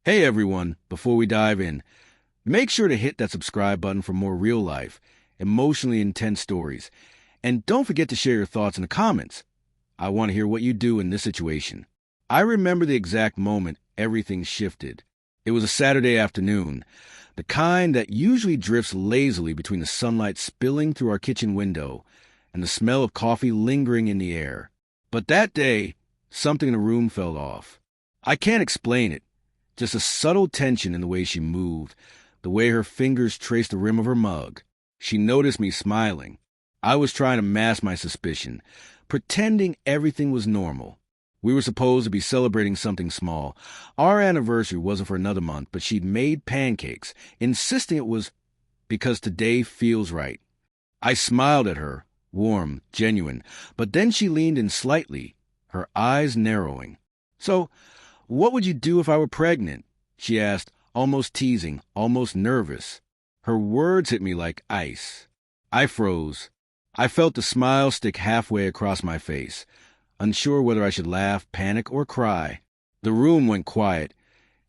Hey everyone, before we dive in, make sure to hit that subscribe button for more real life, emotionally intense stories. And don't forget to share your thoughts in the comments. I want to hear what you do in this situation. I remember the exact moment everything shifted. It was a Saturday afternoon, the kind that usually drifts lazily between the sunlight spilling through our kitchen window and the smell of coffee lingering in the air. But that day, something in the room fell off. I can't explain it. Just a subtle tension in the way she moved, the way her fingers traced the rim of her mug. She noticed me smiling. I was trying to mask my suspicion, pretending everything was normal. We were supposed to be celebrating something small. Our anniversary wasn't for another month, but she'd made pancakes, insisting it was because today feels right. I smiled at her, warm, genuine, but then she leaned in slightly, her eyes narrowing. "So, what would you do if I were pregnant?" she asked, almost teasing, almost nervous. Her words hit me like ice. I froze. I felt the smile stick halfway across my face, unsure whether I should laugh, panic, or cry. The room went quiet,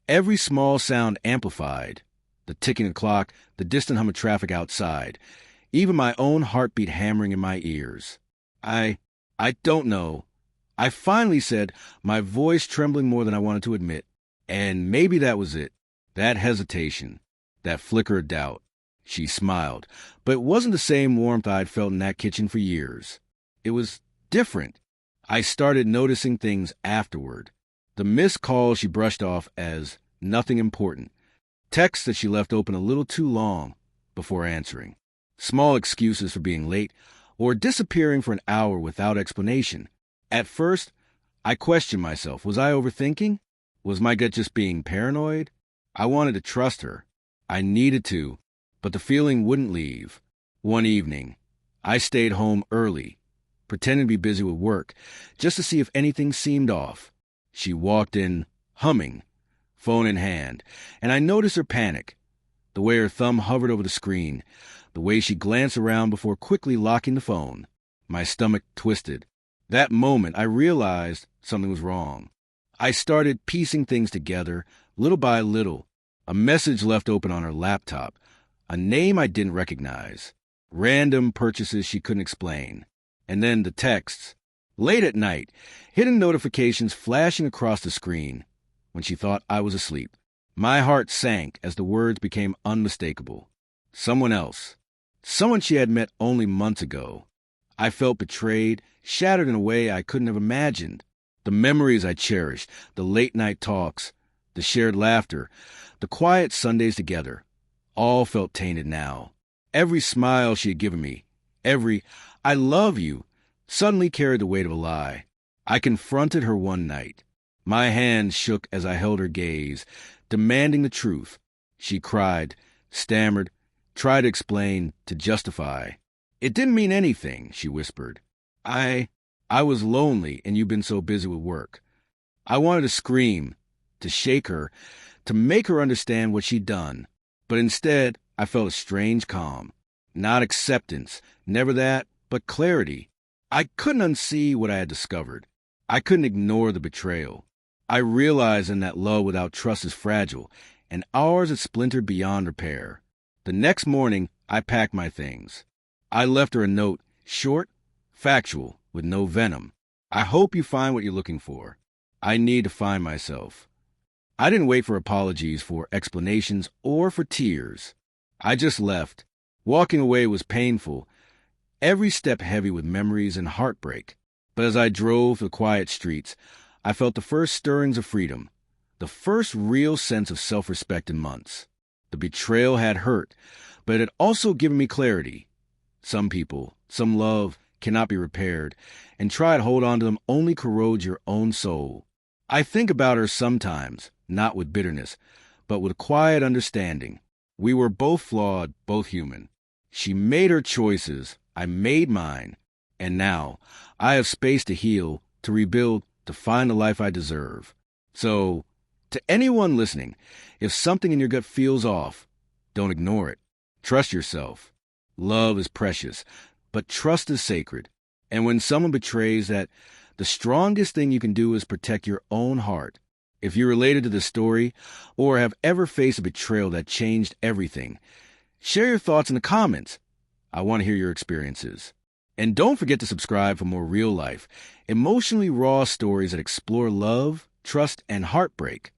every small sound amplified. The ticking of the clock, the distant hum of traffic outside, even my own heartbeat hammering in my ears. I don't know. I finally said, my voice trembling more than I wanted to admit. And maybe that was it. That hesitation. That flicker of doubt. She smiled, but it wasn't the same warmth I'd felt in that kitchen for years. It was different. I started noticing things afterward. The missed calls she brushed off as nothing important. Texts that she left open a little too long before answering. Small excuses for being late or disappearing for an hour without explanation. At first, I questioned myself. Was I overthinking? Was my gut just being paranoid? I wanted to trust her. I needed to, but the feeling wouldn't leave. One evening, I stayed home early, pretending to be busy with work, just to see if anything seemed off. She walked in, humming, phone in hand, and I noticed her panic. The way her thumb hovered over the screen, the way she glanced around before quickly locking the phone. My stomach twisted. That moment, I realized something was wrong. I started piecing things together, little by little. A message left open on her laptop, a name I didn't recognize, random purchases she couldn't explain, and then the texts. Late at night, hidden notifications flashing across the screen when she thought I was asleep. My heart sank as the words became unmistakable. Someone else. Someone she had met only months ago. I felt betrayed, shattered in a way I couldn't have imagined. The memories I cherished, the late-night talks, the shared laughter, the quiet Sundays together, all felt tainted now. Every smile she had given me, every "I love you," suddenly carried the weight of a lie. I confronted her one night. My hands shook as I held her gaze, demanding the truth. She cried, stammered, tried to explain, to justify. "It didn't mean anything," she whispered. I was lonely, and you've been so busy with work." I wanted to scream, to shake her, to make her understand what she'd done. But instead, I felt a strange calm. Not acceptance, never that, but clarity. I couldn't unsee what I had discovered. I couldn't ignore the betrayal. I realized then that love without trust is fragile, and ours is splintered beyond repair. The next morning, I packed my things. I left her a note, short, factual, with no venom. "I hope you find what you're looking for. I need to find myself." I didn't wait for apologies, for explanations, or for tears. I just left. Walking away was painful, every step heavy with memories and heartbreak. But as I drove the quiet streets, I felt the first stirrings of freedom, the first real sense of self-respect in months. The betrayal had hurt, but it had also given me clarity. Some people, some love, cannot be repaired, and try to hold on to them only corrodes your own soul. I think about her sometimes, not with bitterness, but with quiet understanding. We were both flawed, both human. She made her choices, I made mine, and now I have space to heal, to rebuild, to find the life I deserve. So, to anyone listening, if something in your gut feels off, don't ignore it. Trust yourself. Love is precious, but trust is sacred. And when someone betrays that, the strongest thing you can do is protect your own heart. If you're related to the story or have ever faced a betrayal that changed everything, share your thoughts in the comments. I want to hear your experiences. And don't forget to subscribe for more real-life, emotionally raw stories that explore love, trust, and heartbreak.